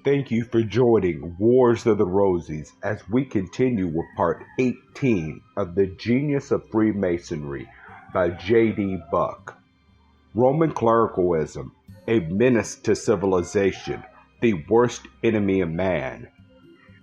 Thank you for joining Wars of the Rosies as we continue with part 18 of the Genius of Freemasonry by J.D. Buck. Roman clericalism, a menace to civilization, the worst enemy of man.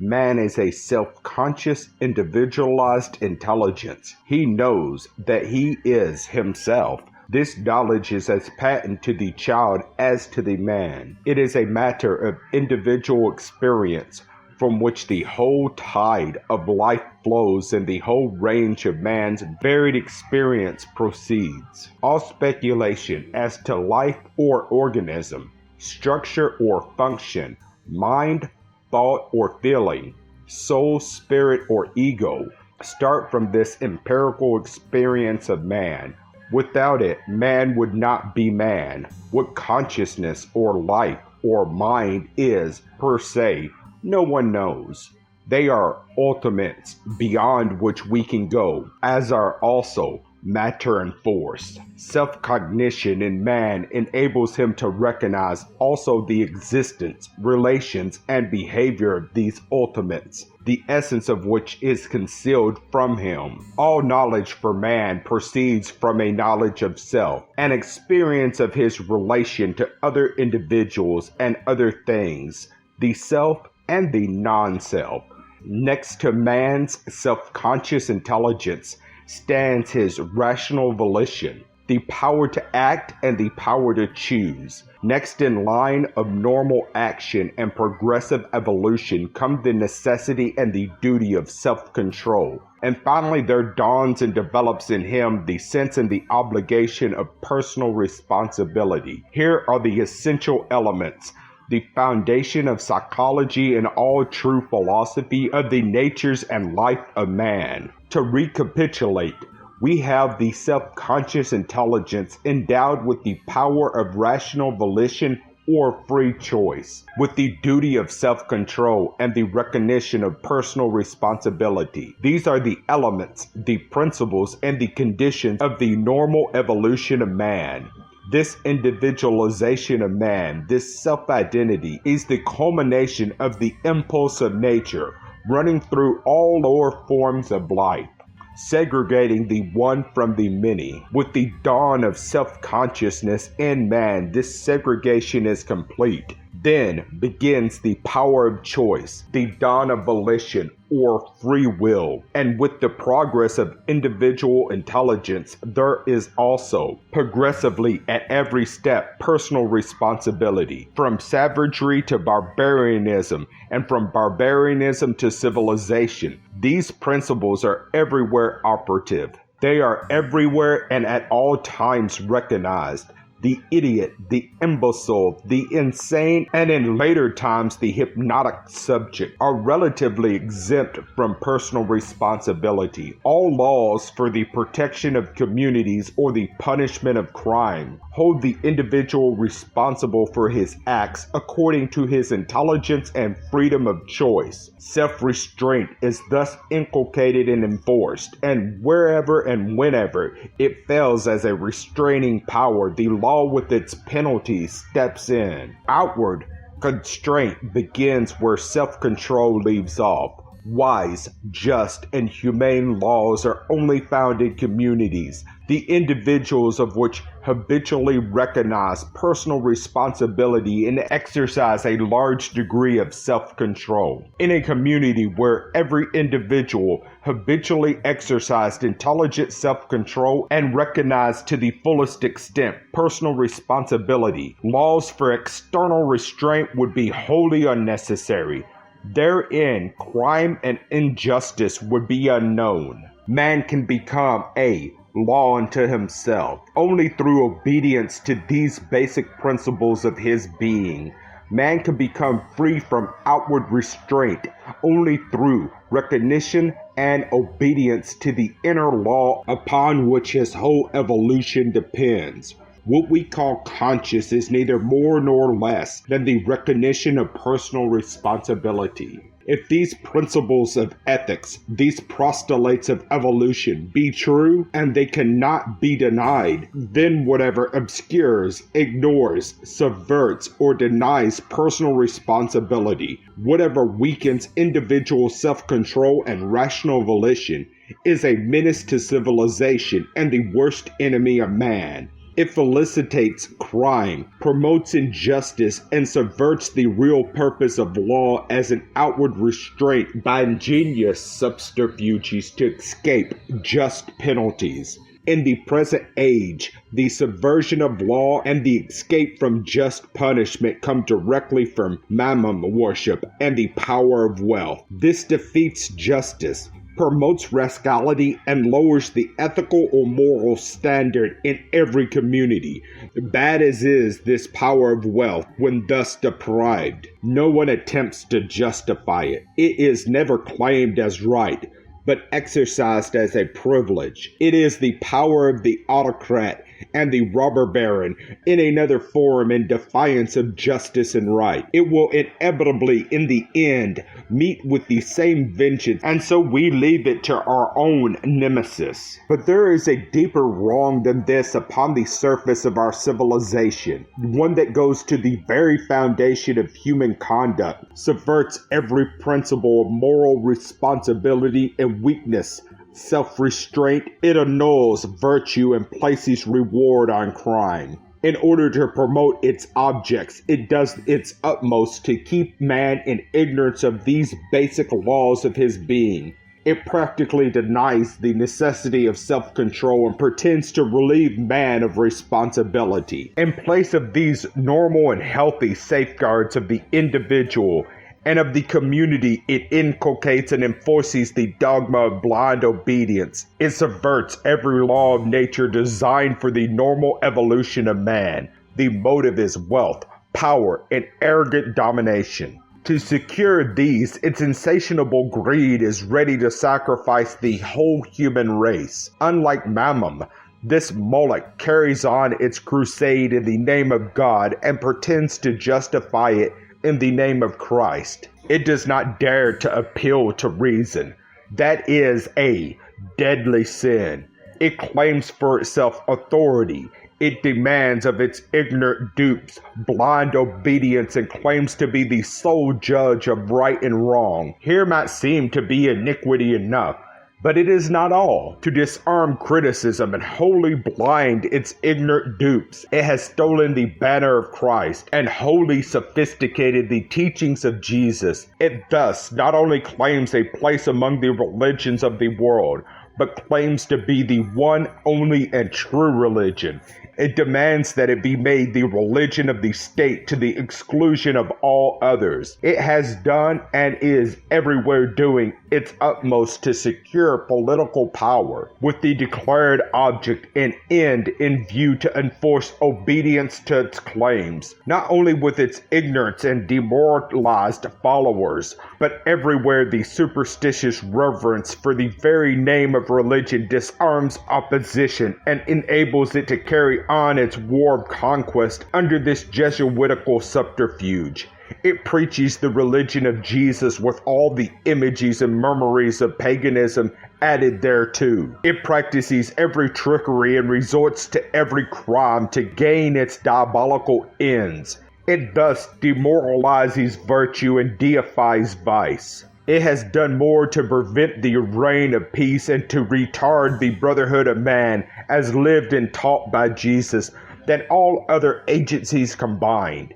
Man is a self-conscious, individualized intelligence. He knows that he is himself. This knowledge is as patent to the child as to the man. It is a matter of individual experience from which the whole tide of life flows and the whole range of man's varied experience proceeds. All speculation as to life or organism, structure or function, mind, thought or feeling, soul, spirit, or ego start from this empirical experience of man. Without it, man would not be man. What consciousness or life or mind is, per se, no one knows. They are ultimates beyond which we can go, as are also matter and force. Self-cognition in man enables him to recognize also the existence, relations, and behavior of these ultimates, the essence of which is concealed from him. All knowledge for man proceeds from a knowledge of self, an experience of his relation to other individuals and other things, the self and the non-self. Next to man's self-conscious intelligence stands his rational volition, the power to act and the power to choose. Next in line of normal action and progressive evolution come the necessity and the duty of self-control. And finally there dawns and develops in him the sense and the obligation of personal responsibility. Here are the essential elements, the foundation of psychology and all true philosophy of the natures and life of man. To recapitulate, we have the self-conscious intelligence endowed with the power of rational volition or free choice, with the duty of self-control and the recognition of personal responsibility. These are the elements, the principles, and the conditions of the normal evolution of man. This individualization of man, this self-identity, is the culmination of the impulse of nature running through all lower forms of life, segregating the one from the many. With the dawn of self-consciousness in man, this segregation is complete. Then begins the power of choice, the dawn of volition or free will. And with the progress of individual intelligence, there is also, progressively at every step, personal responsibility. From savagery to barbarianism, and from barbarianism to civilization, these principles are everywhere operative. They are everywhere and at all times recognized. The idiot, the imbecile, the insane, and in later times the hypnotic subject are relatively exempt from personal responsibility. All laws for the protection of communities or the punishment of crime hold the individual responsible for his acts according to his intelligence and freedom of choice. Self-restraint is thus inculcated and enforced, and wherever and whenever it fails as a restraining power, the law with its penalties steps in. Outward constraint begins where self-control leaves off. Wise, just, and humane laws are only found in communities, the individuals of which habitually recognize personal responsibility and exercise a large degree of self-control. In a community where every individual habitually exercised intelligent self-control and recognized to the fullest extent personal responsibility, laws for external restraint would be wholly unnecessary. Therein, crime and injustice would be unknown. Man can become a law unto himself only through obedience to these basic principles of his being. Man can become free from outward restraint only through recognition and obedience to the inner law upon which his whole evolution depends. What we call conscious is neither more nor less than the recognition of personal responsibility. If these principles of ethics, these postulates of evolution, be true, and they cannot be denied, then whatever obscures, ignores, subverts, or denies personal responsibility, whatever weakens individual self-control and rational volition, is a menace to civilization and the worst enemy of man. It felicitates crime, promotes injustice, and subverts the real purpose of law as an outward restraint by ingenious subterfuges to escape just penalties. In the present age, the subversion of law and the escape from just punishment come directly from mammon worship and the power of wealth. This defeats justice, promotes rascality, and lowers the ethical or moral standard in every community. Bad as is this power of wealth when thus deprived, no one attempts to justify it. It is never claimed as right, but exercised as a privilege. It is the power of the autocrat and the robber baron in another form in defiance of justice and right. It will inevitably, in the end, meet with the same vengeance, and so we leave it to our own nemesis. But there is a deeper wrong than this upon the surface of our civilization, one that goes to the very foundation of human conduct, subverts every principle of moral responsibility and weakness, self-restraint. It annuls virtue and places reward on crime. In order to promote its objects, it does its utmost to keep man in ignorance of these basic laws of his being. It practically denies the necessity of self-control and pretends to relieve man of responsibility. In place of these normal and healthy safeguards of the individual and of the community, it inculcates and enforces the dogma of blind obedience. It subverts every law of nature designed for the normal evolution of man. The motive is wealth, power, and arrogant domination. To secure these, its insatiable greed is ready to sacrifice the whole human race. Unlike Mammon, this Moloch carries on its crusade in the name of God and pretends to justify it in the name of Christ. It does not dare to appeal to reason. That is a deadly sin. It claims for itself authority. It demands of its ignorant dupes blind obedience and claims to be the sole judge of right and wrong. Here might seem to be iniquity enough, but it is not all. To disarm criticism and wholly blind its ignorant dupes, it has stolen the banner of Christ and wholly sophisticated the teachings of Jesus. It thus not only claims a place among the religions of the world, but claims to be the one, only, and true religion. It demands that it be made the religion of the state to the exclusion of all others. It has done and is everywhere doing its utmost to secure political power, with the declared object and end in view to enforce obedience to its claims, not only with its ignorance and demoralized followers, but everywhere the superstitious reverence for the very name of religion disarms opposition and enables it to carry on its war of conquest under this Jesuitical subterfuge. It preaches the religion of Jesus with all the images and mummeries of paganism added thereto. It practices every trickery and resorts to every crime to gain its diabolical ends. It thus demoralizes virtue and deifies vice. It has done more to prevent the reign of peace and to retard the brotherhood of man as lived and taught by Jesus than all other agencies combined.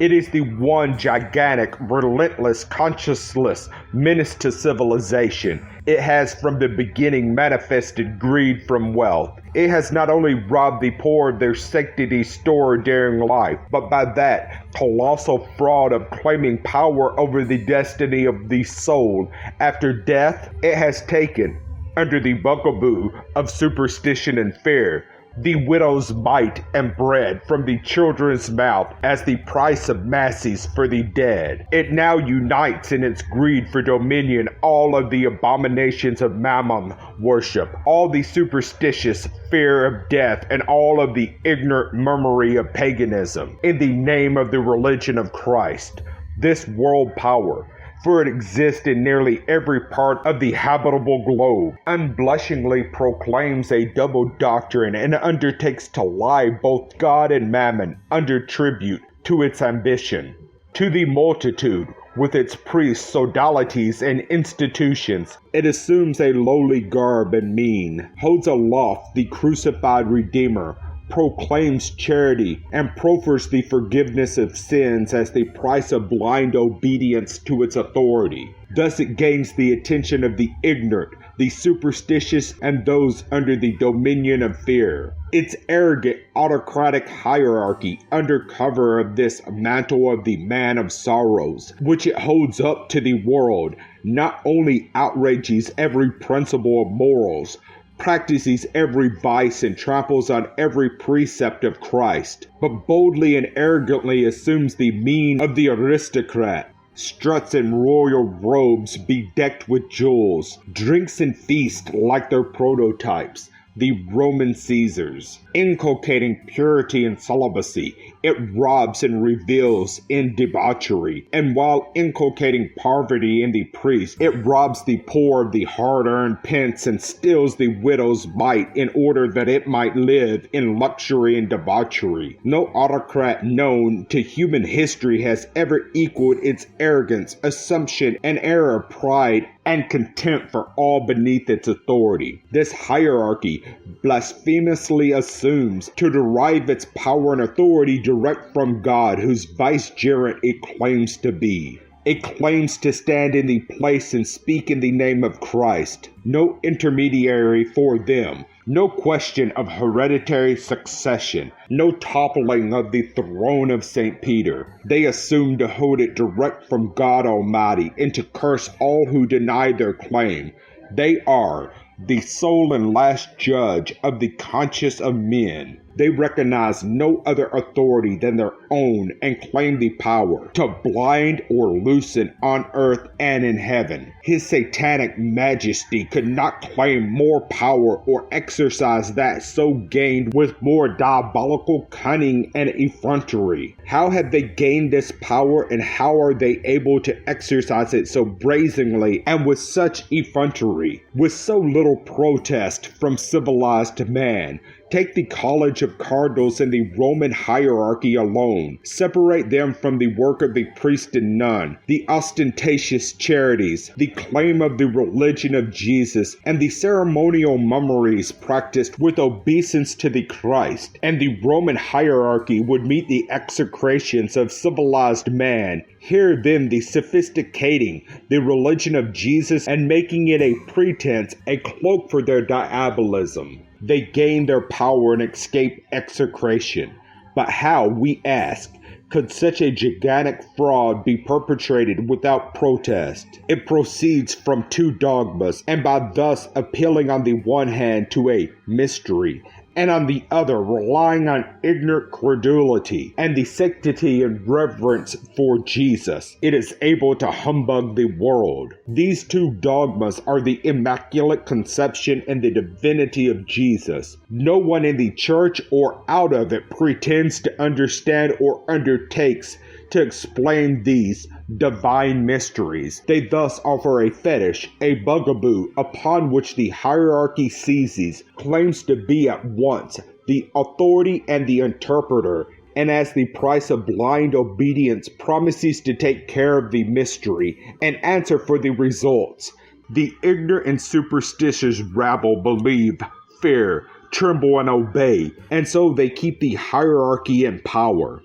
It is the one gigantic, relentless, conscienceless menace to civilization. It has from the beginning manifested greed from wealth. It has not only robbed the poor of their sanctity stored during life, but by that colossal fraud of claiming power over the destiny of the soul after death, it has taken, under the Bugaboo of superstition and fear, the widow's mite and bread from the children's mouth as the price of masses for the dead. It now unites in its greed for dominion all of the abominations of mammon worship, all the superstitious fear of death, and all of the ignorant murmuring of paganism in the name of the religion of Christ. This world power, for it exists in nearly every part of the habitable globe, unblushingly proclaims a double doctrine and undertakes to lie both God and mammon under tribute to its ambition. To the multitude, with its priests, sodalities, and institutions, it assumes a lowly garb and mien, holds aloft the crucified Redeemer, proclaims charity, and proffers the forgiveness of sins as the price of blind obedience to its authority. Thus it gains the attention of the ignorant, the superstitious, and those under the dominion of fear. Its arrogant autocratic hierarchy, under cover of this mantle of the man of sorrows, which it holds up to the world, not only outrages every principle of morals, practices every vice and tramples on every precept of Christ, but boldly and arrogantly assumes the mien of the aristocrat, struts in royal robes bedecked with jewels, drinks and feasts like their prototypes, the Roman Caesars. Inculcating purity and celibacy, it robs and reveals in debauchery, and while inculcating poverty in the priest, it robs the poor of the hard-earned pence and steals the widow's mite in order that it might live in luxury and debauchery. No autocrat known to human history has ever equaled its arrogance, assumption, and air of pride and contempt for all beneath its authority. This hierarchy blasphemously assumes to derive its power and authority direct from God, whose vicegerent it claims to be. It claims to stand in the place and speak in the name of Christ. No intermediary for them. No question of hereditary succession. No toppling of the throne of St. Peter. They assume to hold it direct from God Almighty and to curse all who deny their claim. They are the sole and last judge of the conscience of men. They recognize no other authority than their own and claim the power to blind or loosen on earth and in heaven. His satanic majesty could not claim more power or exercise that so gained with more diabolical cunning and effrontery. How have they gained this power, and how are they able to exercise it so brazenly and with such effrontery, with so little protest from civilized man? Take the College of Cardinals and the Roman hierarchy alone. Separate them from the work of the priest and nun, the ostentatious charities, the claim of the religion of Jesus, and the ceremonial mummeries practiced with obeisance to the Christ, and the Roman hierarchy would meet the execrations of civilized man. Here then the sophisticating the religion of Jesus and making it a pretense, a cloak for their diabolism. They gain their power and escape execration. But how, we ask, could such a gigantic fraud be perpetrated without protest? It proceeds from two dogmas, and by thus appealing on the one hand to a mystery, and on the other relying on ignorant credulity and the sanctity and reverence for Jesus, it is able to humbug the world. These two dogmas are the Immaculate Conception and the Divinity of Jesus. No one in the church or out of it pretends to understand or undertakes to explain these divine mysteries. They thus offer a fetish, a bugaboo, upon which the hierarchy seizes, claims to be at once the authority and the interpreter, and as the price of blind obedience promises to take care of the mystery and answer for the results. The ignorant and superstitious rabble believe, fear, tremble, and obey, and so they keep the hierarchy in power.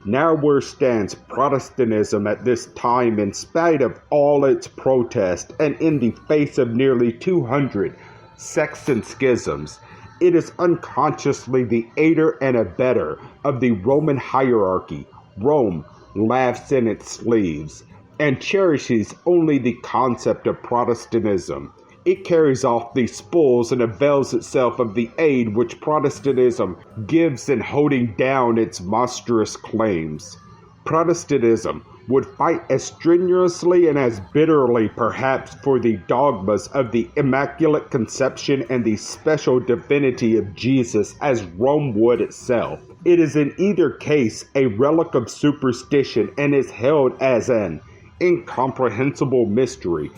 Now where stands Protestantism at this time in spite of all its protest and in the face of nearly 200 sects and schisms? It is unconsciously the aider and abettor of the Roman hierarchy. Rome laughs in its sleeves and cherishes only the concept of Protestantism. it carries off these spoils and avails itself of the aid which Protestantism gives in holding down its monstrous claims. Protestantism would fight as strenuously and as bitterly perhaps for the dogmas of the Immaculate Conception and the special divinity of Jesus as Rome would itself. It is in either case a relic of superstition and is held as an incomprehensible mystery.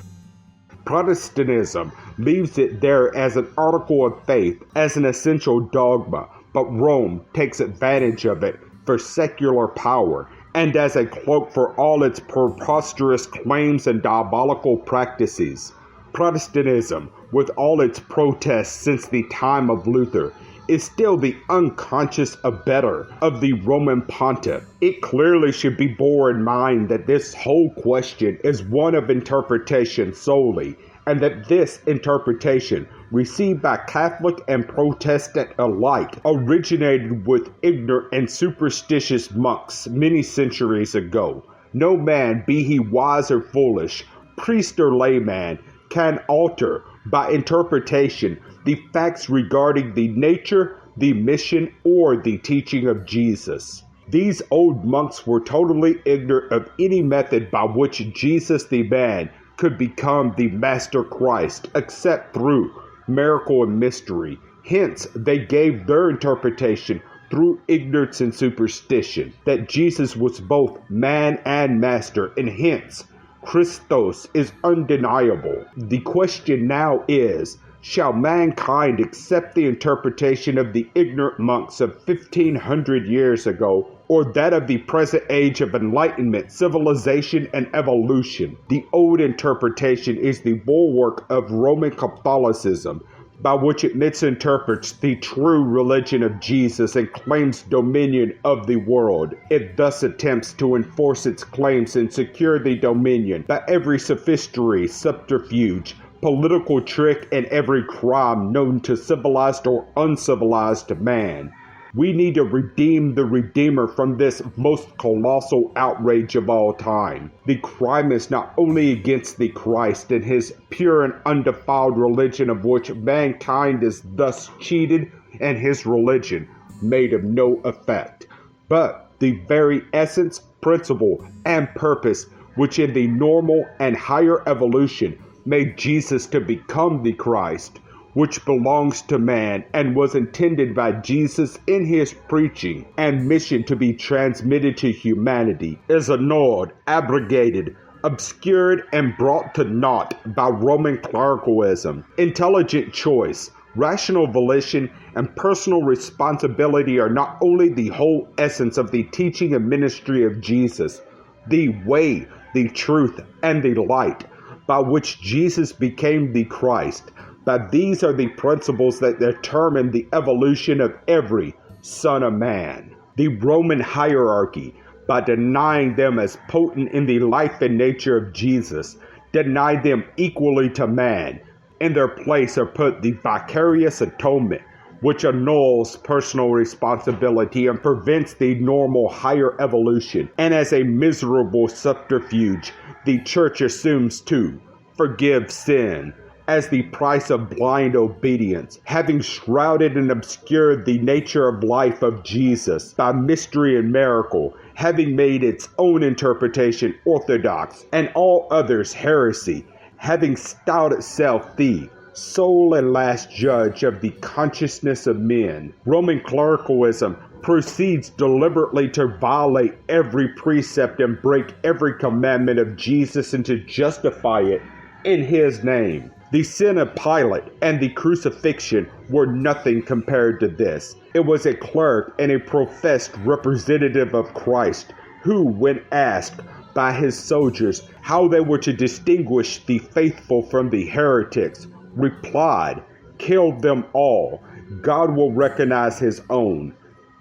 Protestantism leaves it there as an article of faith, as an essential dogma, but Rome takes advantage of it for secular power and as a cloak for all its preposterous claims and diabolical practices. Protestantism, with all its protests since the time of Luther, is still the unconscious abettor of the Roman pontiff. It clearly should be borne in mind that this whole question is one of interpretation solely, and that this interpretation, received by Catholic and Protestant alike, originated with ignorant and superstitious monks many centuries ago. No man, be he wise or foolish, priest or layman, can alter, by interpretation, the facts regarding the nature, the mission, or the teaching of Jesus. These old monks were totally ignorant of any method by which Jesus the man could become the Master Christ, except through miracle and mystery. Hence, they gave their interpretation through ignorance and superstition, that Jesus was both man and master, and hence, Christos is undeniable. The question now is, shall mankind accept the interpretation of the ignorant monks of 1500 years ago, or that of the present age of enlightenment, civilization, and evolution? The old interpretation is the bulwark of Roman Catholicism, by which it misinterprets the true religion of Jesus and claims dominion of the world. It thus attempts to enforce its claims and secure the dominion by every sophistry, subterfuge, political trick, and every crime known to civilized or uncivilized man. We need to redeem the Redeemer from this most colossal outrage of all time. The crime is not only against the Christ and his pure and undefiled religion, of which mankind is thus cheated and his religion made of no effect, but the very essence, principle, and purpose which in the normal and higher evolution made Jesus to become the Christ, which belongs to man and was intended by Jesus in his preaching and mission to be transmitted to humanity, is annulled, abrogated, obscured, and brought to naught by Roman clericalism. Intelligent choice, rational volition, and personal responsibility are not only the whole essence of the teaching and ministry of Jesus, the way, the truth, and the light, by which Jesus became the Christ, but these are the principles that determine the evolution of every son of man. The Roman hierarchy, by denying them as potent in the life and nature of Jesus, denied them equally to man. In their place are put the vicarious atonement, which annuls personal responsibility and prevents the normal higher evolution. And as a miserable subterfuge, the church assumes to forgive sin as the price of blind obedience, having shrouded and obscured the nature of life of Jesus by mystery and miracle, having made its own interpretation orthodox and all others heresy, having styled itself the sole and last judge of the consciousness of men. Roman clericalism proceeds deliberately to violate every precept and break every commandment of Jesus and to justify it in his name. The sin of Pilate and the crucifixion were nothing compared to this. It was a cleric and a professed representative of Christ who, when asked by his soldiers how they were to distinguish the faithful from the heretics, replied, "Kill them all. God will recognize his own."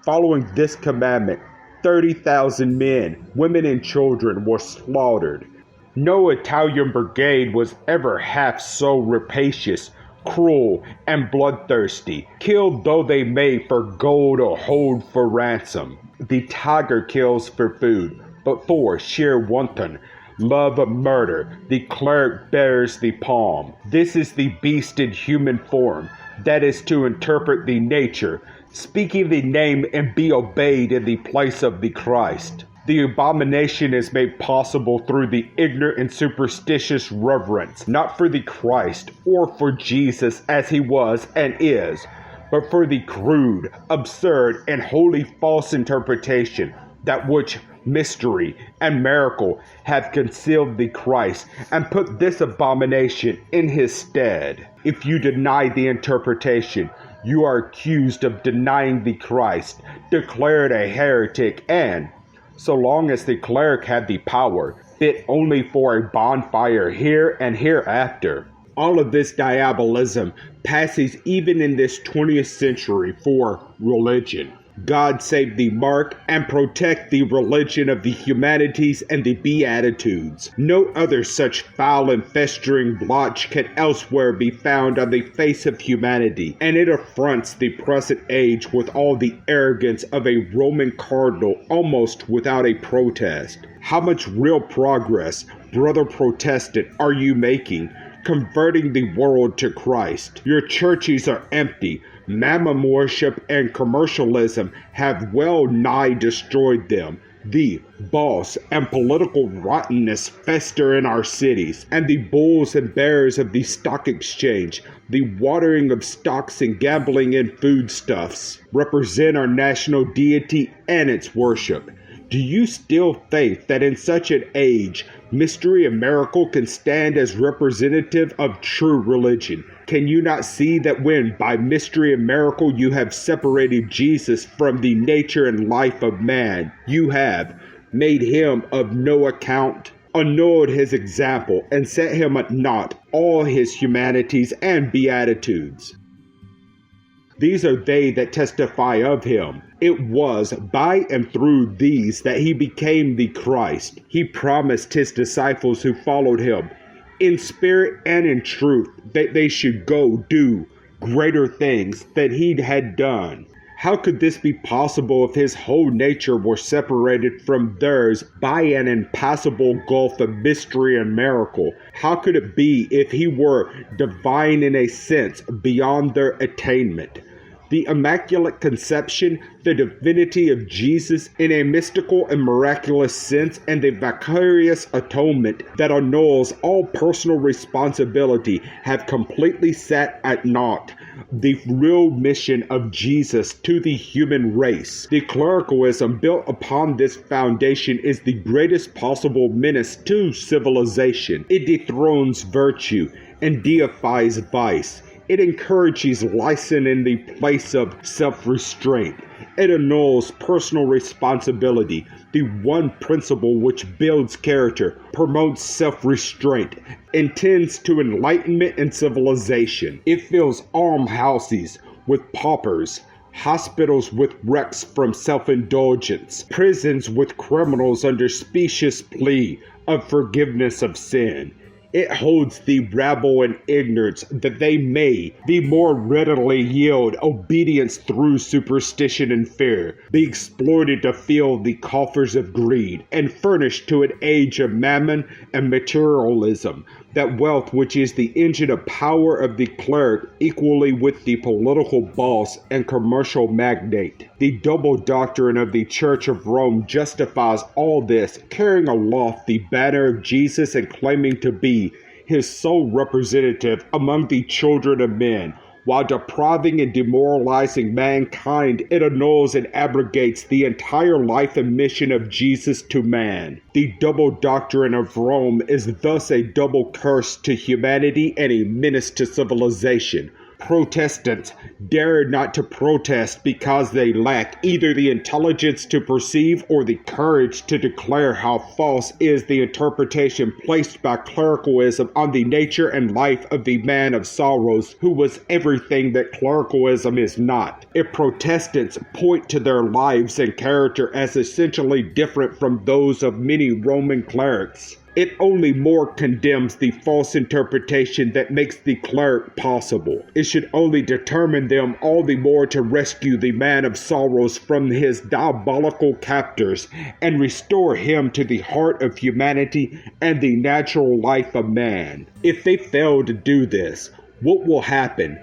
Following this commandment, 30,000 men, women, and children were slaughtered. No Italian brigade was ever half so rapacious, cruel, and bloodthirsty, killed though they may for gold or hold for ransom. The tiger kills for food, but for sheer wanton, love of murder, the cleric bears the palm. This is the beast in human form, that is to interpret the nature, speaking the name and be obeyed in the place of the Christ. The abomination is made possible through the ignorant and superstitious reverence, not for the Christ or for Jesus as he was and is, but for the crude, absurd, and wholly false interpretation that which mystery and miracle have concealed the Christ and put this abomination in his stead. If you deny the interpretation, you are accused of denying the Christ, declared a heretic, and, so long as the cleric had the power, fit only for a bonfire here and hereafter. All of this diabolism passes even in this 20th century for religion. God save the mark and protect the religion of the humanities and the beatitudes. No other such foul and festering blotch can elsewhere be found on the face of humanity, and it affronts the present age with all the arrogance of a Roman cardinal almost without a protest. How much real progress, brother Protestant, are you making, converting the world to Christ? Your churches are empty. Mammon worship and commercialism have well nigh destroyed them. The boss and political rottenness fester in our cities, and the bulls and bears of the stock exchange, the watering of stocks and gambling in foodstuffs, represent our national deity and its worship. Do you still think that in such an age, mystery and miracle can stand as representative of true religion? Can you not see that when by mystery and miracle you have separated Jesus from the nature and life of man, you have made him of no account, annulled his example, and set him at naught all his humanities and beatitudes? These are they that testify of him. It was by and through these that he became the Christ. He promised his disciples who followed him, in spirit and in truth, that they should go do greater things than he had done. How could this be possible if his whole nature were separated from theirs by an impassable gulf of mystery and miracle? How could it be if he were divine in a sense beyond their attainment? The Immaculate Conception, the Divinity of Jesus in a mystical and miraculous sense, and the vicarious atonement that annuls all personal responsibility have completely set at naught the real mission of Jesus to the human race. The clericalism built upon this foundation is the greatest possible menace to civilization. It dethrones virtue and deifies vice. It encourages license in the place of self-restraint. It annuls personal responsibility, the one principle which builds character, promotes self-restraint, and tends to enlightenment and civilization. It fills almhouses with paupers, hospitals with wrecks from self-indulgence, prisons with criminals under specious plea of forgiveness of sin. It holds the rabble in ignorance that they may the more readily yield obedience through superstition and fear, be exploited to fill the coffers of greed, and furnished to an age of mammon and materialism, that wealth which is the engine of power of the cleric equally with the political boss and commercial magnate. The double doctrine of the Church of Rome justifies all this, carrying aloft the banner of Jesus and claiming to be his sole representative among the children of men. While depriving and demoralizing mankind, it annuls and abrogates the entire life and mission of Jesus to man. The double doctrine of Rome is thus a double curse to humanity and a menace to civilization. Protestants dare not to protest because they lack either the intelligence to perceive or the courage to declare how false is the interpretation placed by clericalism on the nature and life of the man of sorrows who was everything that clericalism is not. If Protestants point to their lives and character as essentially different from those of many Roman clerics, It only more condemns the false interpretation that makes the cleric possible. It should only determine them all the more to rescue the man of sorrows from his diabolical captors and restore him to the heart of humanity and the natural life of man. If they fail to do this, what will happen?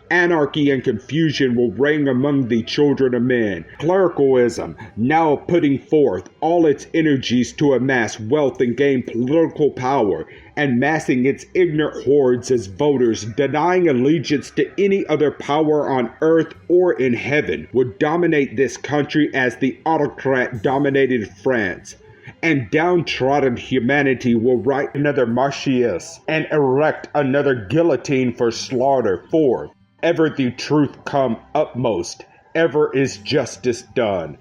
Anarchy and confusion will reign among the children of men. Clericalism, now putting forth all its energies to amass wealth and gain political power, and massing its ignorant hordes as voters, denying allegiance to any other power on earth or in heaven, would dominate this country as the autocrat dominated France. And downtrodden humanity will write another Martius and erect another guillotine for slaughter, for ever the truth come upmost, ever is justice done.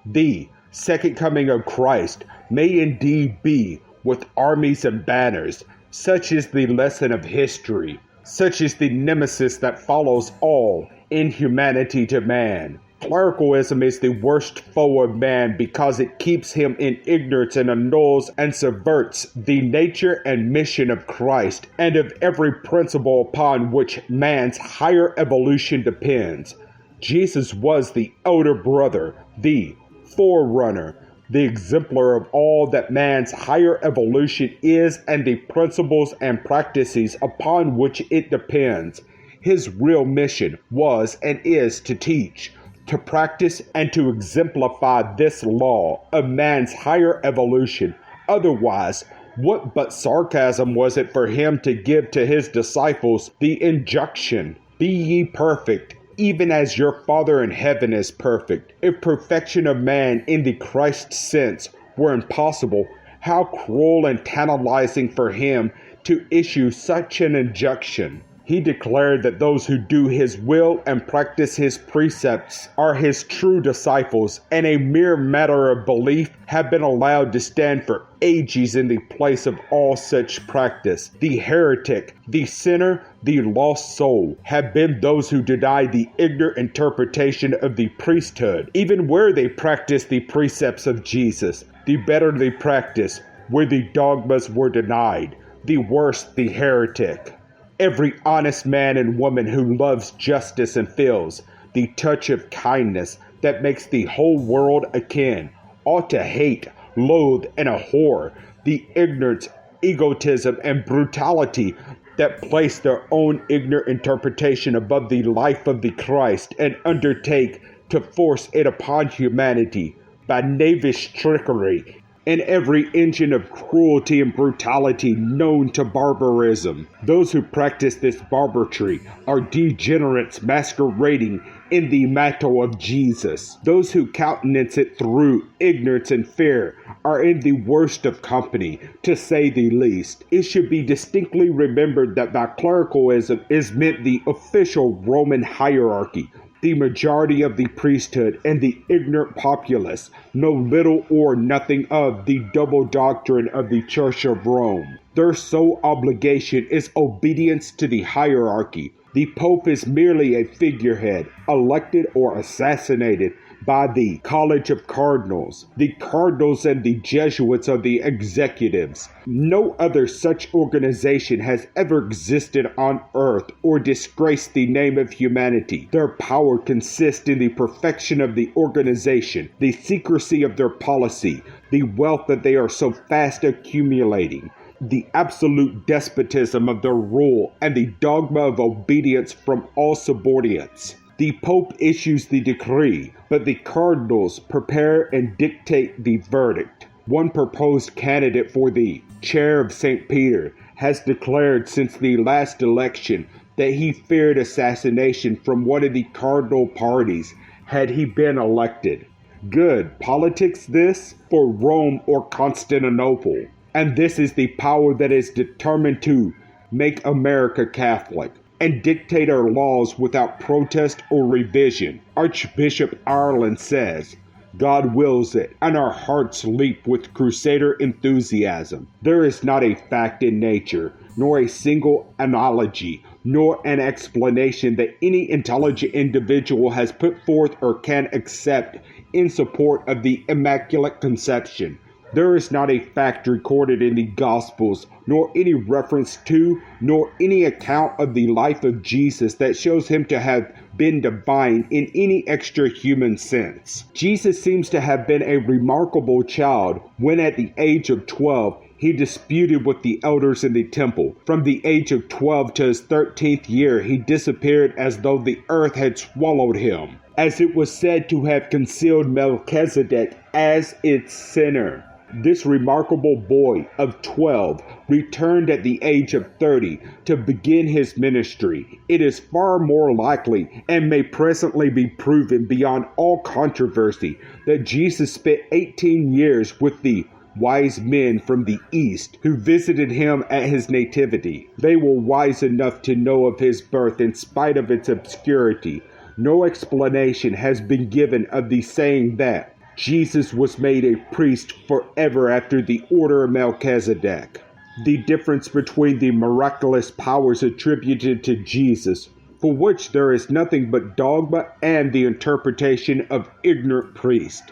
The second coming of Christ may indeed be with armies and banners. Such is the lesson of history. Such is the nemesis that follows all inhumanity to man. Clericalism is the worst foe of man because it keeps him in ignorance and annuls and subverts the nature and mission of Christ and of every principle upon which man's higher evolution depends. Jesus was the elder brother, the forerunner, the exemplar of all that man's higher evolution is and the principles and practices upon which it depends. His real mission was and is to teach, to practice, and to exemplify this law of man's higher evolution. Otherwise, what but sarcasm was it for him to give to his disciples the injunction, "Be ye perfect, even as your Father in heaven is perfect"? If perfection of man in the Christ sense were impossible, how cruel and tantalizing for him to issue such an injunction. He declared that those who do his will and practice his precepts are his true disciples, and a mere matter of belief have been allowed to stand for ages in the place of all such practice. The heretic, the sinner, the lost soul have been those who deny the ignorant interpretation of the priesthood, even where they practice the precepts of Jesus. The better they practice, where the dogmas were denied, the worse the heretic. Every honest man and woman who loves justice and feels the touch of kindness that makes the whole world akin ought to hate, loathe, and abhor the ignorance, egotism, and brutality that place their own ignorant interpretation above the life of the Christ and undertake to force it upon humanity by knavish trickery and every engine of cruelty and brutality known to barbarism. Those who practice this barbarity are degenerates masquerading in the mantle of Jesus. Those who countenance it through ignorance and fear are in the worst of company, to say the least. It should be distinctly remembered that by clericalism is meant the official Roman hierarchy. The majority of the priesthood and the ignorant populace know little or nothing of the double doctrine of the Church of Rome. Their sole obligation is obedience to the hierarchy. The Pope is merely a figurehead, elected or assassinated by the College of Cardinals. The Cardinals and the Jesuits are the executives. No other such organization has ever existed on earth or disgraced the name of humanity. Their power consists in the perfection of the organization, the secrecy of their policy, the wealth that they are so fast accumulating, the absolute despotism of their rule, and the dogma of obedience from all subordinates. The Pope issues the decree, but the cardinals prepare and dictate the verdict. One proposed candidate for the chair of St. Peter has declared since the last election that he feared assassination from one of the cardinal parties had he been elected. Good politics this for Rome or Constantinople. And this is the power that is determined to make America Catholic and dictate our laws without protest or revision. Archbishop Ireland says, God wills it, and our hearts leap with crusader enthusiasm. There is not a fact in nature, nor a single analogy, nor an explanation that any intelligent individual has put forth or can accept in support of the Immaculate Conception, There is not a fact recorded in the Gospels, nor any reference to, nor any account of the life of Jesus that shows him to have been divine in any extra human sense. Jesus seems to have been a remarkable child when at the age of 12, he disputed with the elders in the temple. From the age of 12 to his 13th year, he disappeared as though the earth had swallowed him, as it was said to have concealed Melchizedek as its sinner. This remarkable boy of 12 returned at the age of 30 to begin his ministry. It is far more likely, and may presently be proven beyond all controversy, that Jesus spent 18 years with the wise men from the east who visited him at his nativity. They were wise enough to know of his birth in spite of its obscurity. No explanation has been given of the saying that Jesus was made a priest forever after the order of Melchizedek. The difference between the miraculous powers attributed to Jesus, for which there is nothing but dogma and the interpretation of ignorant priests,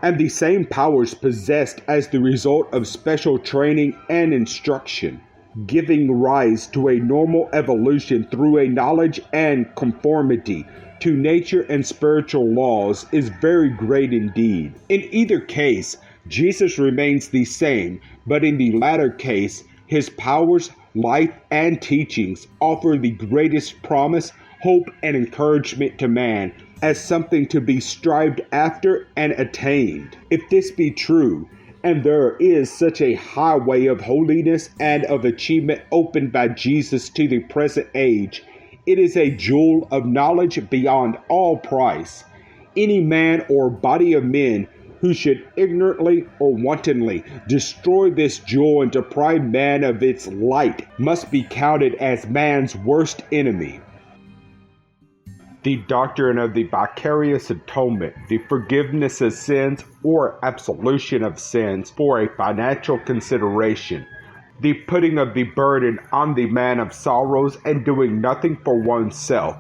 and the same powers possessed as the result of special training and instruction, giving rise to a normal evolution through a knowledge and conformity to nature and spiritual laws, is very great indeed. In either case, Jesus remains the same, but in the latter case, his powers, life, and teachings offer the greatest promise, hope, and encouragement to man as something to be strived after and attained. If this be true, and there is such a highway of holiness and of achievement opened by Jesus to the present age, it is a jewel of knowledge beyond all price. Any man or body of men who should ignorantly or wantonly destroy this jewel and deprive man of its light must be counted as man's worst enemy. The doctrine of the vicarious atonement, the forgiveness of sins or absolution of sins for a financial consideration, the putting of the burden on the man of sorrows and doing nothing for oneself,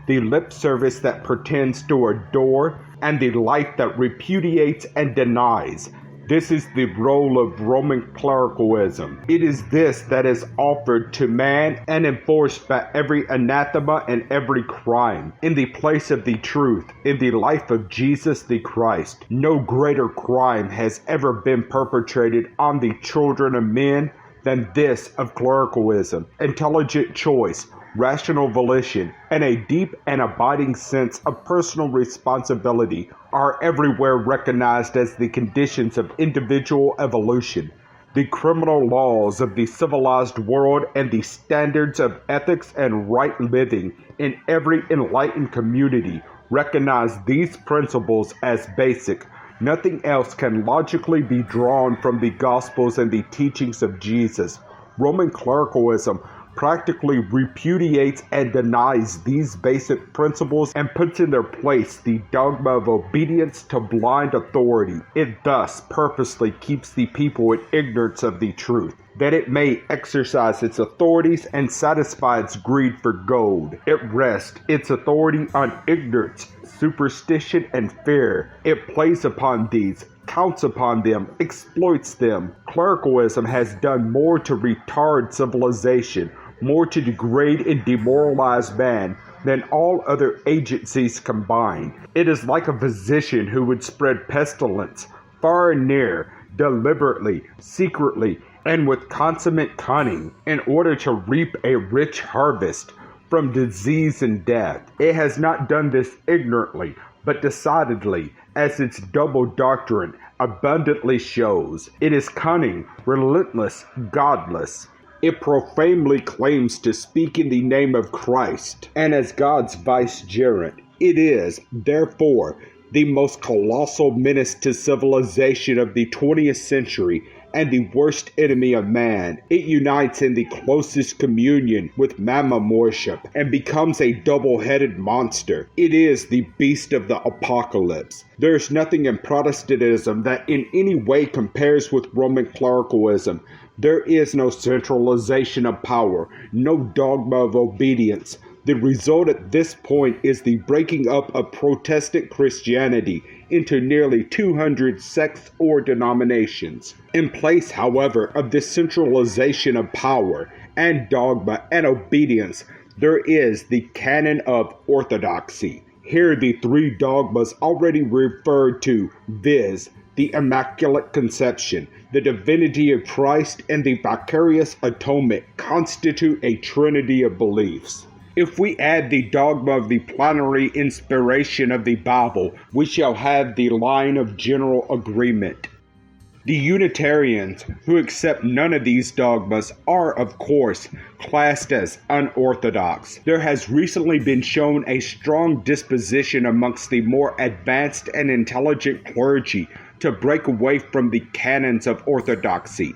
the lip service that pretends to adore, and the life that repudiates and denies. This is the role of Roman clericalism. It is this that is offered to man and enforced by every anathema and every crime, in the place of the truth, in the life of Jesus the Christ. No greater crime has ever been perpetrated on the children of men than this of clericalism. Intelligent choice, rational volition, and a deep and abiding sense of personal responsibility are everywhere recognized as the conditions of individual evolution. The criminal laws of the civilized world and the standards of ethics and right living in every enlightened community recognize these principles as basic. Nothing else can logically be drawn from the Gospels and the teachings of Jesus. Roman clericalism practically repudiates and denies these basic principles and puts in their place the dogma of obedience to blind authority. It thus purposely keeps the people in ignorance of the truth, that it may exercise its authorities and satisfy its greed for gold. It rests its authority on ignorance, superstition, and fear. It plays upon these, counts upon them, exploits them. Clericalism has done more to retard civilization, more to degrade and demoralize man than all other agencies combined. It is like a physician who would spread pestilence far and near, deliberately, secretly, and with consummate cunning, in order to reap a rich harvest from disease and death. It has not done this ignorantly, but decidedly, as its double doctrine abundantly shows. It is cunning, relentless, godless. It profanely claims to speak in the name of Christ, and as God's vicegerent. It is, therefore, the most colossal menace to civilization of the 20th century and the worst enemy of man. It unites in the closest communion with mammon worship and becomes a double-headed monster. It is the beast of the apocalypse. There is nothing in Protestantism that in any way compares with Roman clericalism. There is no centralization of power, no dogma of obedience. The result at this point is the breaking up of Protestant Christianity into nearly 200 sects or denominations. In place, however, of this centralization of power and dogma and obedience, there is the canon of orthodoxy. Here the three dogmas already referred to, viz., the Immaculate Conception, the Divinity of Christ, and the Vicarious Atonement, constitute a trinity of beliefs. If we add the dogma of the plenary inspiration of the Bible, we shall have the line of general agreement. The Unitarians, who accept none of these dogmas, are, of course, classed as unorthodox. There has recently been shown a strong disposition amongst the more advanced and intelligent clergy to break away from the canons of orthodoxy.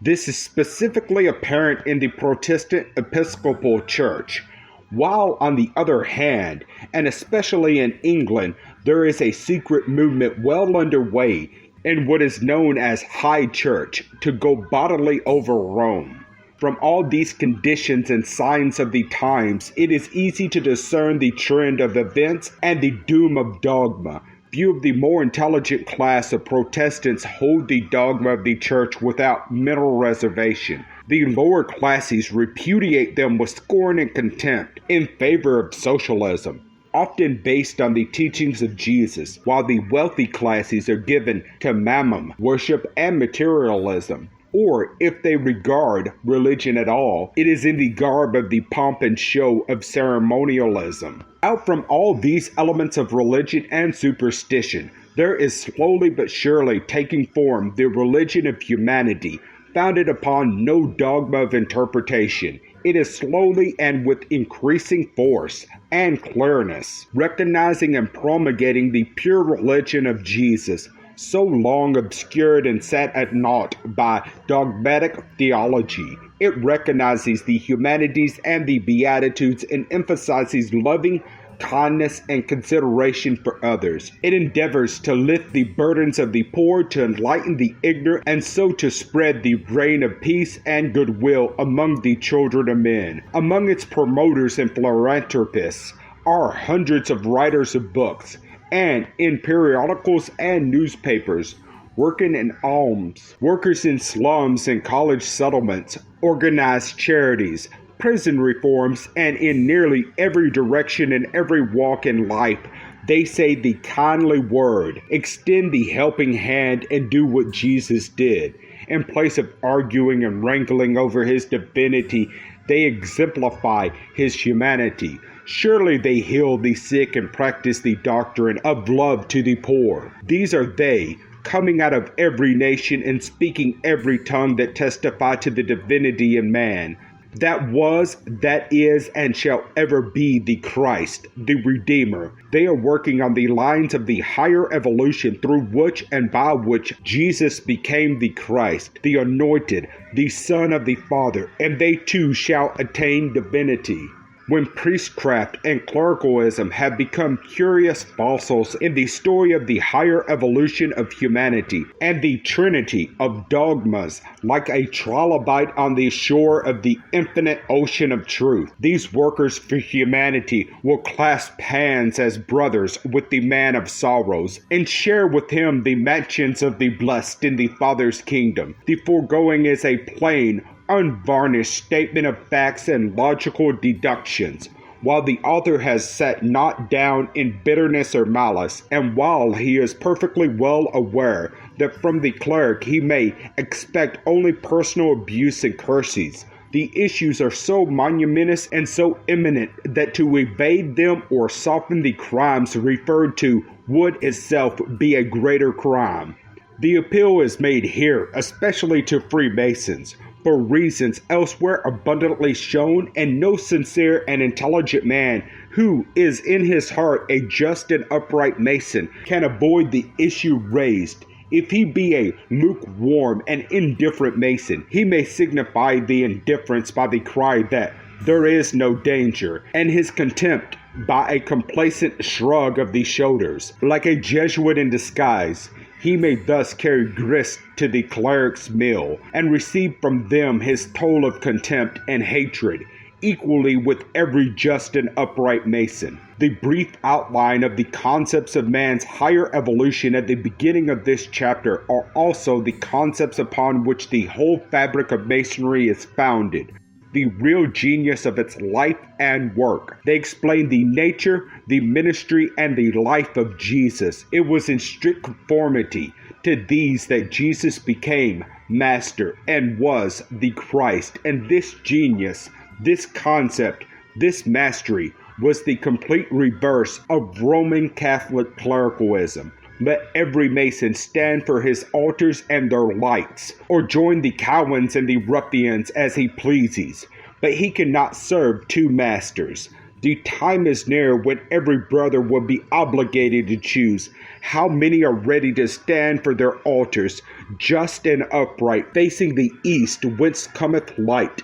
This is specifically apparent in the Protestant Episcopal Church. While, on the other hand, and especially in England, there is a secret movement well underway in what is known as High Church to go bodily over Rome. From all these conditions and signs of the times, it is easy to discern the trend of events and the doom of dogma. Few of the more intelligent class of Protestants hold the dogma of the Church without mental reservation. The lower classes repudiate them with scorn and contempt in favor of socialism, often based on the teachings of Jesus, while the wealthy classes are given to mammon worship and materialism. Or, if they regard religion at all, it is in the garb of the pomp and show of ceremonialism. Out from all these elements of religion and superstition, there is slowly but surely taking form the religion of humanity, founded upon no dogma of interpretation. It is slowly and with increasing force and clearness, recognizing and promulgating the pure religion of Jesus, so long obscured and set at naught by dogmatic theology. It recognizes the humanities and the beatitudes and emphasizes loving kindness and consideration for others. It endeavors to lift the burdens of the poor, to enlighten the ignorant, and so to spread the reign of peace and goodwill among the children of men. Among its promoters and philanthropists are hundreds of writers of books, and in periodicals and newspapers, working in alms, workers in slums and college settlements, organized charities, prison reforms, and in nearly every direction and every walk in life, they say the kindly word, extend the helping hand, and do what Jesus did. In place of arguing and wrangling over his divinity, they exemplify his humanity. Surely they heal the sick and practice the doctrine of love to the poor. These are they, coming out of every nation and speaking every tongue that testify to the divinity in man. That was, that is, and shall ever be the Christ, the Redeemer. They are working on the lines of the higher evolution through which and by which Jesus became the Christ, the Anointed, the Son of the Father, and they too shall attain divinity. When priestcraft and clericalism have become curious fossils in the story of the higher evolution of humanity and the trinity of dogmas, like a trilobite on the shore of the infinite ocean of truth, these workers for humanity will clasp hands as brothers with the man of sorrows and share with him the mansions of the blessed in the Father's kingdom. The foregoing is a plain, unvarnished statement of facts and logical deductions, while the author has sat not down in bitterness or malice, and while he is perfectly well aware that from the cleric he may expect only personal abuse and curses. The issues are so monumentous and so imminent that to evade them or soften the crimes referred to would itself be a greater crime. The appeal is made here, especially to Freemasons, for reasons elsewhere abundantly shown, and no sincere and intelligent man who is in his heart a just and upright Mason can avoid the issue raised. If he be a lukewarm and indifferent Mason, he may signify the indifference by the cry that there is no danger, and his contempt by a complacent shrug of the shoulders. Like a Jesuit in disguise, he may thus carry grist to the cleric's mill, and receive from them his toll of contempt and hatred. equally with every just and upright Mason. The brief outline of the concepts of man's higher evolution at the beginning of this chapter are also the concepts upon which the whole fabric of Masonry is founded, the real genius of its life and work. They explain the nature, the ministry, and the life of Jesus. It was in strict conformity to these that Jesus became Master and was the Christ. And this genius, this concept, this mastery was the complete reverse of Roman Catholic clericalism. Let every Mason stand for his altars and their lights, or join the cowards and the ruffians as he pleases. But he cannot serve two masters. The time is near when every brother will be obligated to choose how many are ready to stand for their altars, just and upright, facing the east whence cometh light.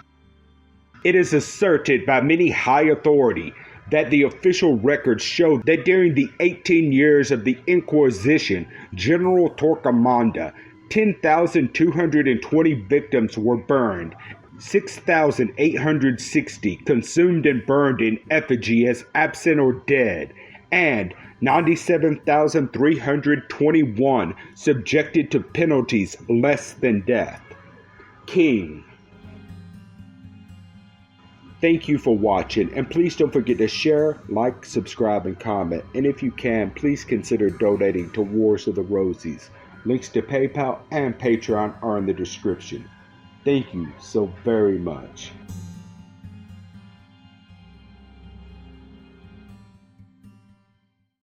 It is asserted by many high authority that the official records show that during the 18 years of the Inquisition, General Torquemada, 10,220 victims were burned, 6,860 consumed and burned in effigy as absent or dead, and 97,321 subjected to penalties less than death. King. Thank you for watching, and please don't forget to share, like, subscribe, and comment. And if you can, please consider donating to Wars of the Rosies. Links to PayPal and Patreon are in the description. Thank you so very much.